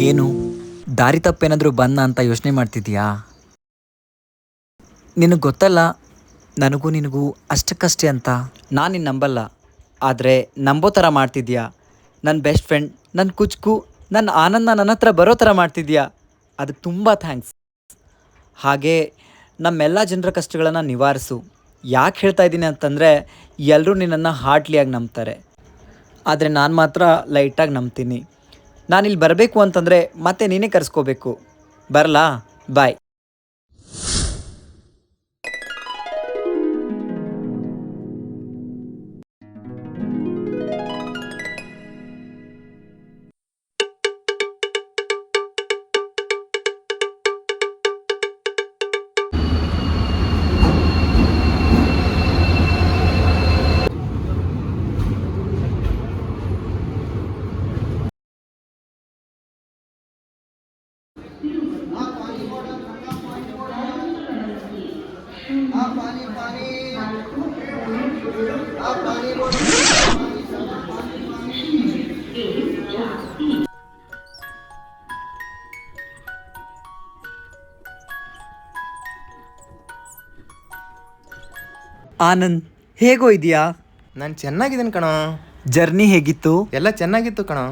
ಏನು ದಾರಿ ತಪ್ಪೇನಾದರೂ ಬಂದ ಅಂತ ಯೋಚನೆ ಮಾಡ್ತಿದ್ಯಾ? ನಿನಗೆ ಗೊತ್ತಲ್ಲ, ನನಗೂ ನಿನಗೂ ಅಷ್ಟಕ್ಕಷ್ಟೇ ಅಂತ. ನಾನು ನಿನ್ನ ನಂಬಲ್ಲ, ಆದರೆ ನಂಬೋ ಥರ ಮಾಡ್ತಿದ್ಯಾ. ನನ್ನ ಬೆಸ್ಟ್ ಫ್ರೆಂಡ್, ನನ್ನ ಕುಚ್ಕು, ನನ್ನ ಆನಂದ ನನ್ನ ಹತ್ರ ಬರೋ ಥರ ಮಾಡ್ತಿದ್ಯಾ. ಅದಕ್ಕೆ ತುಂಬ ಥ್ಯಾಂಕ್ಸ್. ಹಾಗೆ ನಮ್ಮೆಲ್ಲ ಜನರ ಕಷ್ಟಗಳನ್ನು ನಿವಾರಿಸು. ಯಾಕೆ ಹೇಳ್ತಾ ಇದ್ದೀನಿ ಅಂತಂದರೆ, ಎಲ್ಲರೂ ನಿನ್ನನ್ನು ಹಾರ್ಟ್ಲಿಯಾಗಿ ನಂಬ್ತಾರೆ, ಆದರೆ ನಾನು ಮಾತ್ರ ಲೈಟಾಗಿ ನಂಬ್ತೀನಿ. ನಾನಿಲ್ಲಿ ಬರಬೇಕು ಅಂತಂದರೆ ಮತ್ತೆ ನೀನೇ ಕರೆಸ್ಕೋಬೇಕು. ಬರಲಾ? ಬಾಯ್. ಆನಂದ್, ಹೇಗೋ ಇದೆಯಾ? ನಾನು ಚೆನ್ನಾಗಿದ್ದೀನಿ ಕಣೋ. ಜರ್ನಿ ಹೇಗಿತ್ತು? ಎಲ್ಲ ಚೆನ್ನಾಗಿತ್ತು ಕಣೋ.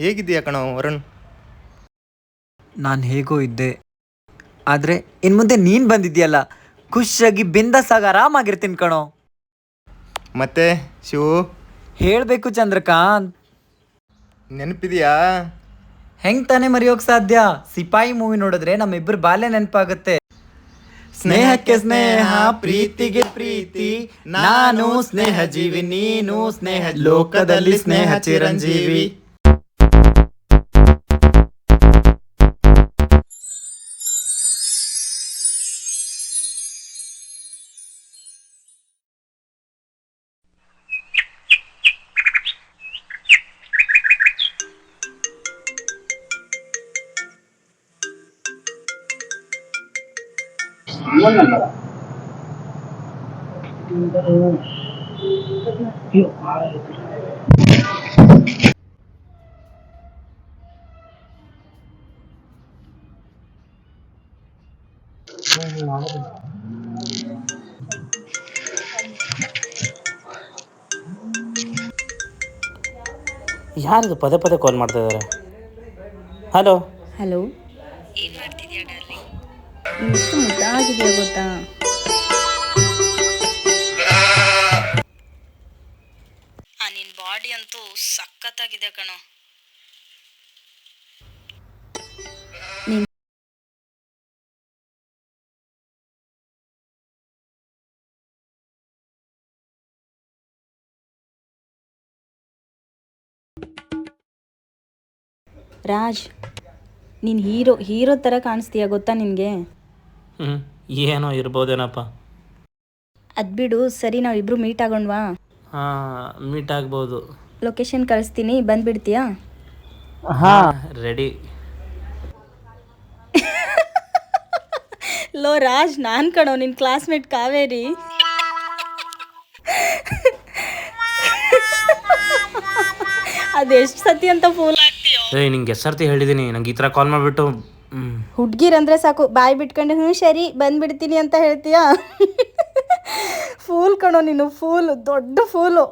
ಹೇಗಿದ್ದೀಯಾ ಕಣೋ ವರುಣ್? ನಾನು ಹೇಗೋ ಇದ್ದೆ, ಆದರೆ ಇನ್ನು ಮುಂದೆ ನೀನು ಬಂದಿದ್ದೀಯಲ್ಲ, ಖುಷಿಯಾಗಿ ಬಿಂದಾಸಾಗಿ ಆರಾಮಾಗಿರ್ತೀನಿ ಕಣೋ. ಮತ್ತೆ ಶಿವು, ಹೇಳಬೇಕು ಚಂದ್ರಕಾಂತ್. ನೆನಪಿದೆಯಾ? ಹೆಂಗೆ ತಾನೇ ಮರೆಯೋಕೆ ಸಾಧ್ಯ? ಸಿಪಾಯಿ ಮೂವಿ ನೋಡಿದ್ರೆ ನಮ್ಮಿಬ್ಬರು ಬಾಲ್ಯ ನೆನಪಾಗುತ್ತೆ. ಸ್ನೇಹಕ್ಕೆ ಸ್ನೇಹ, ಪ್ರೀತಿಗೆ ಪ್ರೀತಿ, ನಾನು ಸ್ನೇಹ ಜೀವಿ, ನೀನು ಸ್ನೇಹ, ಲೋಕದಲ್ಲಿ ಸ್ನೇಹ ಚಿರಂಜೀವಿ. ಯಾರಿದು ಪದೇ ಪದೇ ಕಾಲ್ ಮಾಡ್ತಾ ಇದ್ದಾರೆ? ಹಲೋ ಹಲೋ, ಏನು ಮಾಡ್ತಿದ್ಯಾ ಡಾರ್ಲಿಂಗ್? ಎಷ್ಟು ಮುದ್ದಾಗಿದೆಯಾ ಗೊತ್ತಾ? ನಿನ್ನ ಬಾಡಿ ಅಂತೂ ಸಖತ್ತಾಗಿದೆ ಕಣೋ. ರಾಜ್, ನೀನು ಹೀರೋ ಥರ ಕಾಣಿಸ್ತೀಯ ಗೊತ್ತಾ ನಿನಗೆ? ಏನೋ ಇರ್ಬೋದೇನಪ್ಪ. ಅದು ಬಿಡು, ಸರಿ ನಾವಿಬ್ಬರು ಮೀಟ್ ಆಗೋಣವಾ? ಹಾಂ, ಮೀಟ್ ಆಗ್ಬೋದು. ಲೊಕೇಶನ್ ಕಳಿಸ್ತೀನಿ, ಬಂದುಬಿಡ್ತೀಯಾ? ಹಾಂ, ರೆಡಿ. ಲೋ ರಾಜ್, ನಾನು ಕಣೋ ನಿನ್ನ ಕ್ಲಾಸ್ಮೇಟ್ ಕಾವೇರಿ. ಅದೆಷ್ಟು ಸತಿ ಅಂತ ಫೂಲ್ ಆಗ್ತೀಯೋ. ನಿಂಗೆ ಎಷ್ಟು ಸರ್ತಿ ಹೇಳಿದ್ದೀನಿ ನಂಗೆ ಈ ಥರ ಕಾಲ್ ಮಾಡಿಬಿಟ್ಟು. ಹುಡ್ಗಿರಂದ್ರೆ ಸಾಕು, ಬಾಯಿ ಬಿಟ್ಕೊಂಡು ಹ್ಞೂ ಸರಿ ಬಂದ್ಬಿಡ್ತೀನಿ ಅಂತ ಹೇಳ್ತೀಯಾ? ಫೂಲ್ ಕಣೋ ನೀನು, ಫೂಲು, ದೊಡ್ಡ ಫೂಲು.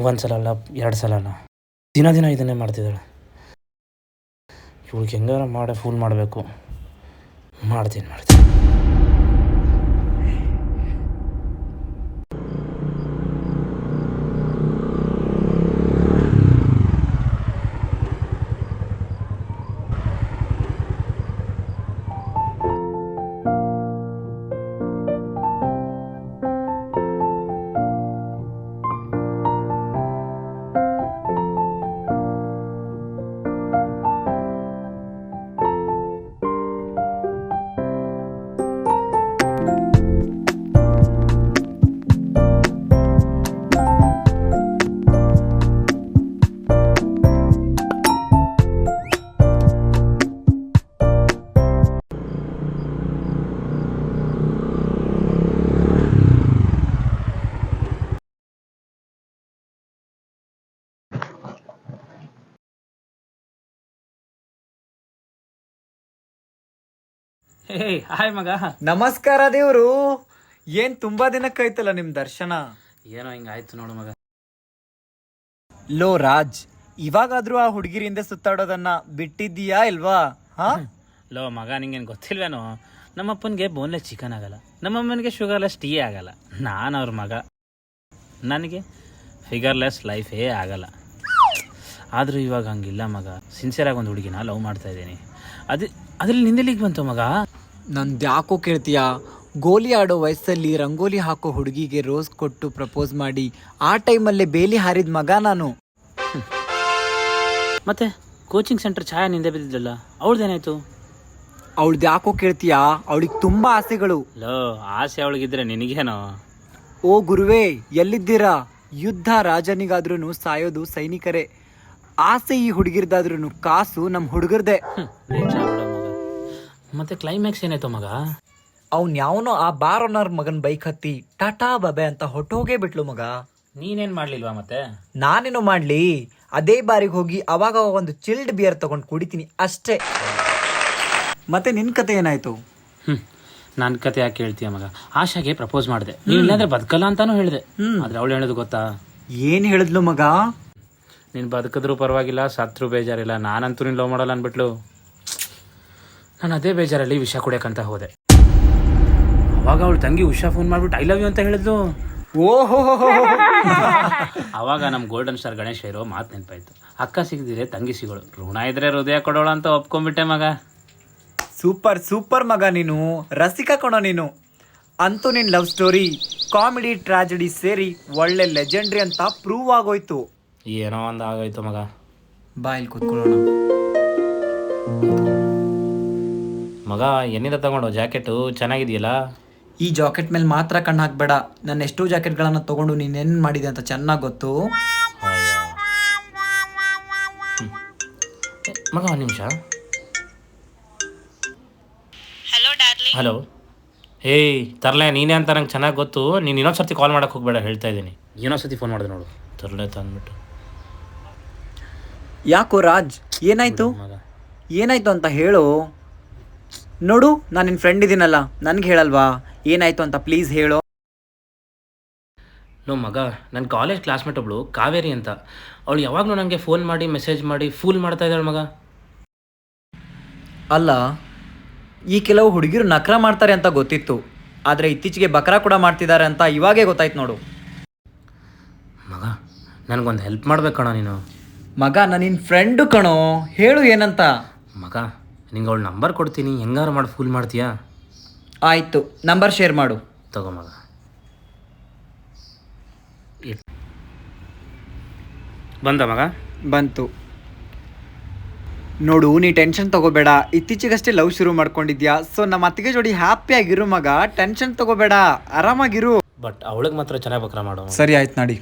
ಒಂದು ಸಲ ಅಲ್ಲ, 2 ಸಲ ಅಲ್ಲ, ದಿನ ಇದನ್ನೇ ಮಾಡ್ತಿದ್ದಾಳೆ. ಇವಳಿಗೆ ಹೆಂಗಾರ ಮಾಡೇ ಫೂಲ್ ಮಾಡಬೇಕು. ಮಾಡ್ತೀನಿ. ಏಯ್ ಹಾಯ್ ಮಗ. ನಮಸ್ಕಾರ ದೇವ್ರು. ಏನ್ ತುಂಬಾ ದಿನಕ್ಕಾಯ್ತಲ್ಲ ನಿಮ್ ದರ್ಶನ. ಏನೋ ಹಿಂಗಾಯ್ತು ನೋಡು ಮಗ. ಲೋ ರಾಜ್, ಇವಾಗಾದ್ರೂ ಆ ಹುಡುಗಿರಿಂದ ಸುತ್ತಾಡೋದನ್ನ ಬಿಟ್ಟಿದ್ದೀಯಾ ಇಲ್ವಾ? ಹಾ ಲೋ ಮಗ, ನಿಂಗೇನು ಗೊತ್ತಿಲ್ವೇನೋ, ನಮ್ಮಪ್ಪನಿಗೆ ಬೋನ್ಲೆಸ್ ಚಿಕನ್ ಆಗಲ್ಲ, ನಮ್ಮಮ್ಮನಿಗೆ ಶುಗರ್ಲೆಸ್ ಟೀ ಆಗಲ್ಲ. ನಾನು ಅವ್ರ ಮಗ, ನನಗೆ ಫಿಗರ್ಲೆಸ್ ಲೈಫೇ ಆಗಲ್ಲ. ಆದರೂ ಇವಾಗ ಹಂಗಿಲ್ಲ ಮಗ. ಸಿನ್ಸಿಯರಾಗಿ ಒಂದು ಹುಡುಗಿನ ಲವ್ ಮಾಡ್ತಾ ಇದ್ದೀನಿ. ಅದ್ರಲ್ಲಿ ನಿಂದೆಲ್ಲಿಗೆ ಬಂತು ಮಗ? ನಂದ್ಯಾಕೋ ಕೇಳ್ತೀಯಾ? ಗೋಲಿ ಆಡೋ ವಯಸ್ಸಲ್ಲಿ ರಂಗೋಲಿ ಹಾಕೋ ಹುಡುಗಿಗೆ ರೋಸ್ ಕೊಟ್ಟು ಪ್ರಪೋಸ್ ಮಾಡಿ ಆ ಟೈಮಲ್ಲೇ ಬೇಲಿ ಹಾರಿದ ಮಗ ನಾನು. ಮತ್ತೆ ಕೋಚಿಂಗ್ ಸೆಂಟರ್ ಛಾಯಾ ನಿಂದೆ ಬಿದ್ದಿದ್ದಲ್ಲ, ಅವಳ್ದೇನಾಯ್ತು? ಅವಳ್ದ್ಯಾಕೋ ಕೇಳ್ತೀಯಾ? ಅವಳಿಗೆ ತುಂಬಾ ಆಸೆಗಳು. ಲೋ, ಆಸೆ ಅವಳಿಗಿದ್ರೆ ನಿನಗೇನೋ? ಓ ಗುರುವೇ, ಎಲ್ಲಿದ್ದೀರಾ? ಯುದ್ಧ ರಾಜನಿಗಾದ್ರೂ ಸಾಯೋದು ಸೈನಿಕರೇ. ಆಸೆ ಈ ಹುಡುಗಿರ್ದಾದ್ರೂ ಕಾಸು ನಮ್ಮ ಹುಡುಗರ್ದೆ. ಮತ್ತೆ ಕ್ಲೈಮ್ಯಾಕ್ಸ್ ಏನಾಯ್ತು ಮಗ? ಅವ್ನ್ ಯಾವನೋ ಆ ಬಾರ್ ಓನರ್ ಮಗನ್ ಬೈಕ್ ಹತ್ತಿ ಟಾಟಾ ಬಾಬೆ ಅಂತ ಹೊಟ್ಟೋಗೇ ಬಿಟ್ಲು ಮಗ. ನೀನೇನ್ ಮಾಡ್ಲಿಲ್ವಾ ಮತ್ತೆ? ನಾನೇನು ಮಾಡ್ಲಿ, ಅದೇ ಬಾರಿಗೆ ಹೋಗಿ ಅವಾಗ ಒಂದು ಚಿಲ್ಡ್ ಬಿಯರ್ ತಗೊಂಡು ಕುಡಿತೀನಿ ಅಷ್ಟೇ. ಮತ್ತೆ ನಿನ್ ಕತೆ ಏನಾಯ್ತು? ನನ್ನ ಕತೆ ಯಾಕೆ ಕೇಳ್ತೀಯ ಮಗ? ಆಶಾಗೆ ಪ್ರಪೋಸ್ ಮಾಡಿದೆ, ನೀನ್ ಇಲ್ಲಾಂದ್ರೆ ಬದುಕಲ್ಲ ಅಂತಾನು ಹೇಳಿದೆ. ಆದ್ರೆ ಅವಳು ಹೇಳೋದು ಗೊತ್ತಾ? ಏನ್ ಹೇಳಿದ್ಲು ಮಗ? ನೀನ್ ಬದುಕಿದ್ರು ಪರವಾಗಿಲ್ಲ, ಸತ್ರು ಬೇಜಾರಿಲ್ಲ, ನಾನಂತೂ ನೀನ್ ಲವ್ ಮಾಡಲ್ಲ ಅನ್ಬಿಟ್ಲು. ನಾನು ಅದೇ ಬೇಜಾರಲ್ಲಿ ವಿಷ ಕುಡಿಯಕಂತ ಹೋದೆ. ಅವಾಗ ಅವಳು ತಂಗಿ ಉಷಾ ಫೋನ್ ಮಾಡ್ಬಿಟ್ಟು ಐ ಲವ್ ಯು ಅಂತ ಹೇಳಿದ್ಲು. ಓಹೋ, ಅವಾಗ ನಮ್ಮ ಗೋಲ್ಡನ್ ಸ್ಟಾರ್ ಗಣೇಶ ಇರೋ ಮಾತು ನೆನಪಾಯ್ತು. ಅಕ್ಕ ಸಿಗದಿರೆ ತಂಗಿ ಸಿಗೋಳು, ಋಣ ಇದ್ರೆ ಹೃದಯ ಕೊಡೋಳು ಅಂತ ಒಪ್ಕೊಂಡ್ಬಿಟ್ಟೆ ಮಗ. ಸೂಪರ್ ಸೂಪರ್ ಮಗ, ನೀನು ರಸಿಕ ಕಣೋ ನೀನು. ಅಂತೂ ನಿನ್ ಲವ್ ಸ್ಟೋರಿ ಕಾಮಿಡಿ ಟ್ರಾಜಿಡಿ ಸೇರಿ ಒಳ್ಳೆ ಲೆಜೆಂಡ್ರಿ ಅಂತ ಪ್ರೂವ್ ಆಗೋಯ್ತು. ಏನೋ ಒಂದು ಆಗೋಯ್ತು ಮಗ. ಬಾಯಲ್ಲಿ ಕೂತ್ಕೊಳ್ಳೋಣ. ಮಗ, ಎನ್ನಿಂದ ತಗೊಂಡು ಜಾಕೆಟು ಚೆನ್ನಾಗಿದೆಯಲ್ಲ? ಈ ಜಾಕೆಟ್ ಮೇಲೆ ಮಾತ್ರ ಕಣ್ಣು ಹಾಕ್ಬೇಡ. ನನ್ನ ಎಷ್ಟೋ ಜಾಕೆಟ್ಗಳನ್ನು ತಗೊಂಡು ನೀನೇನ್ ಮಾಡಿದೆ ಅಂತ ಚೆನ್ನಾಗಿ ಗೊತ್ತು. ಮಗ ಒಂದು ನಿಮಿಷ. ಹಲೋ. ಏಯ್ ತರ್ಲೆ, ನೀನೇ ಅಂತ ನಂಗೆ ಚೆನ್ನಾಗಿ ಗೊತ್ತು. ನೀನು ಇನ್ನೊಂದ್ಸರ್ತಿ ಕಾಲ್ ಮಾಡೋಕೆ ಹೋಗ್ಬೇಡ, ಹೇಳ್ತಾ ಇದ್ದೀನಿ. ಇನ್ನೊಂದ್ಸತಿ ಫೋನ್ ಮಾಡಿದೆ ನೋಡು, ತರ್ಲೆ ತಂದ್ಬಿಟ್ಟು. ಯಾಕೋ ರಾಜ್, ಏನಾಯ್ತು? ಮಗ ಏನಾಯ್ತು ಅಂತ ಹೇಳು. ನೋಡು, ನಾನು ನಿನ್ನ ಫ್ರೆಂಡ್ ಇದ್ದೀನಲ್ಲ, ನನ್ಗೆ ಹೇಳಲ್ವಾ ಏನಾಯ್ತು ಅಂತ? ಪ್ಲೀಸ್ ಹೇಳು. ನೋ ಮಗ, ನನ್ನ ಕಾಲೇಜ್ ಕ್ಲಾಸ್ಮೇಟ್ ಒಬ್ಳು ಕಾವೇರಿ ಅಂತ, ಅವಳು ಯಾವಾಗಲೂ ನನಗೆ ಫೋನ್ ಮಾಡಿ ಮೆಸೇಜ್ ಮಾಡಿ ಫೂಲ್ ಮಾಡ್ತಾ ಇದ್ದಾಳೆ ಮಗ. ಅಲ್ಲ, ಈ ಕೆಲವು ಹುಡುಗಿರು ನಕ್ರ ಮಾಡ್ತಾರೆ ಅಂತ ಗೊತ್ತಿತ್ತು, ಆದರೆ ಇತ್ತೀಚೆಗೆ ಬಕ್ರಾ ಕೂಡ ಮಾಡ್ತಿದ್ದಾರೆ ಅಂತ ಇವಾಗೇ ಗೊತ್ತಾಯ್ತು ನೋಡು. ಮಗ, ನನಗೊಂದು ಹೆಲ್ಪ್ ಮಾಡ್ಬೇಕಣ ನೀನು. ಮಗ, ನಾನು ನಿನ್ನ ಫ್ರೆಂಡು ಕಣೋ, ಹೇಳು ಏನಂತ. ಮಗ, ನಿಂಗೆ ಅವಳು ನಂಬರ್ ಕೊಡ್ತೀನಿ, ಹೆಂಗಾರು ಮಾಡಿ ಫೂಲ್ ಮಾಡ್ತೀಯಾ? ಆಯಿತು, ನಂಬರ್ ಶೇರ್ ಮಾಡು. ತಗೋ ಮಗ. ಬಂದ ಮಗ? ಬಂತು. ನೋಡು, ನೀ ಟೆನ್ಷನ್ ತಗೋಬೇಡ. ಇತ್ತೀಚೆಗಷ್ಟೇ ಲವ್ ಶುರು ಮಾಡ್ಕೊಂಡಿದ್ಯಾ, ಸೊ ನಮ್ಮ ಅತ್ತಿಗೆ ಜೋಡಿ ಹ್ಯಾಪಿಯಾಗಿರು ಮಗ. ಟೆನ್ಷನ್ ತಗೋಬೇಡ, ಆರಾಮಾಗಿರು. ಬಟ್ ಅವಳಿಗೆ ಮಾತ್ರ ಚೆನ್ನಾಗಿ ಬಕ್ರ ಮಾಡೋ. ಸರಿ ಆಯ್ತು, ನಡಿ.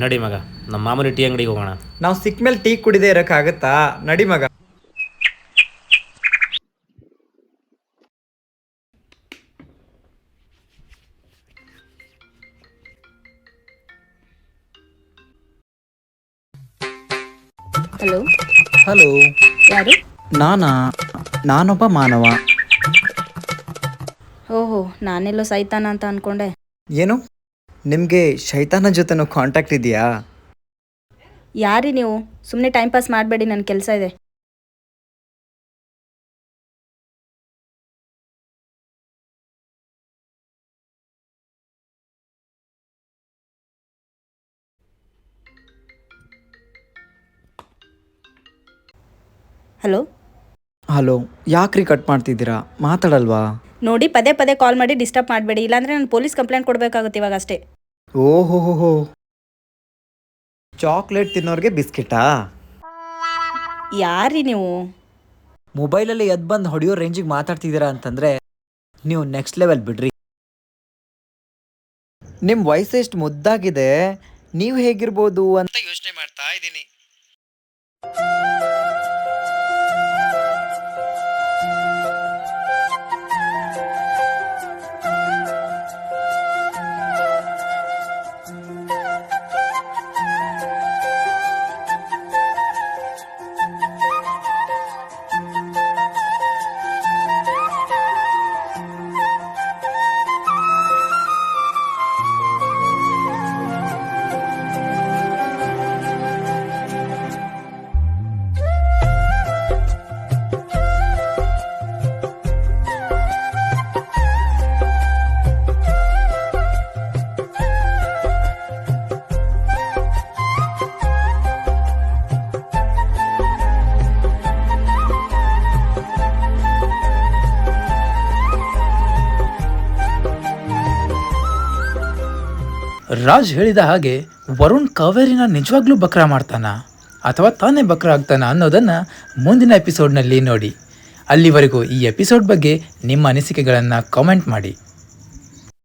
ನಡಿ ಮಗ, ನಮ್ಮ ಮಾಮೂಲಿ ಟೀ ಅಂಗಡಿಗೆ ಹೋಗೋಣ. ನಾವು ಸಿಕ್ಕ ಮೇಲೆ ಟೀ ಕುಡಿದೇ ಇರೋಕ್ಕಾಗತ್ತಾ? ನಡಿ ಮಗ. Hello, hello. ಯಾರು? ನಾನೊಬ್ಬ ಮಾನವ. ಓಹೋ, ನಾನೆಲ್ಲೋ ಸೈತಾನ ಅಂತ ಅನ್ಕೊಂಡೆ. ಏನು, ನಿಮಗೆ ಶೈತಾನ ಜೊತೆನೂ ಕಾಂಟ್ಯಾಕ್ಟ್ ಇದೆಯಾ? ಯಾರಿ ನೀವು? ಸುಮ್ಮನೆ ಟೈಮ್ ಪಾಸ್ ಮಾಡಬೇಡಿ, ನನ್ನ ಕೆಲಸ ಇದೆ. ಹಲೋ. ಹಲೋ, ಯಾಕ್ರಿ ಕಟ್ ಮಾಡ್ತಿದ್ದೀರಾ? ಮಾತಾಡಲ್ವಾ? ನೋಡಿ, ಪದೇ ಪದೇ ಕಾಲ್ ಮಾಡಿ ಡಿಸ್ಟರ್ಬ್ ಮಾಡಬೇಡಿ, ಇಲ್ಲಾಂದರೆ ನಾನು ಪೊಲೀಸ್ ಕಂಪ್ಲೇಂಟ್ ಕೊಡಬೇಕಾಗುತ್ತೆ ಇವಾಗ ಅಷ್ಟೇ. ಓಹೋ, ಚಾಕ್ಲೇಟ್ ತಿನ್ನೋರಿಗೆ ಬಿಸ್ಕೆಟಾ? ಯಾರಿ ನೀವು? ಮೊಬೈಲಲ್ಲಿ ಎದ್ದು ಬಂದು ಹೊಡೆಯೋ ರೇಂಜಿಗೆ ಮಾತಾಡ್ತಿದ್ದೀರಾ ಅಂತಂದರೆ ನೀವು ನೆಕ್ಸ್ಟ್ ಲೆವೆಲ್ ಬಿಡ್ರಿ. ನಿಮ್ಮ ವಯಸ್ಸು ಎಷ್ಟು ಮುದ್ದಾಗಿದೆ, ನೀವು ಹೇಗಿರ್ಬೋದು ಅಂತ ಯೋಚನೆ ಮಾಡ್ತಾ ಇದ್ದೀನಿ. ರಾಜ್ ಹೇಳಿದ ಹಾಗೆ ವರುಣ್ ಕಾವೇರಿನ ನಿಜವಾಗ್ಲೂ ಬಕ್ರಾ ಮಾಡ್ತಾನ ಅಥವಾ ತಾನೇ ಬಕ್ರಾ ಆಗ್ತಾನ ಅನ್ನೋದನ್ನು ಮುಂದಿನ ಎಪಿಸೋಡ್ನಲ್ಲಿ ನೋಡಿ. ಅಲ್ಲಿವರೆಗೂ ಈ ಎಪಿಸೋಡ್ ಬಗ್ಗೆ ನಿಮ್ಮ ಅನಿಸಿಕೆಗಳನ್ನು ಕಾಮೆಂಟ್ ಮಾಡಿ.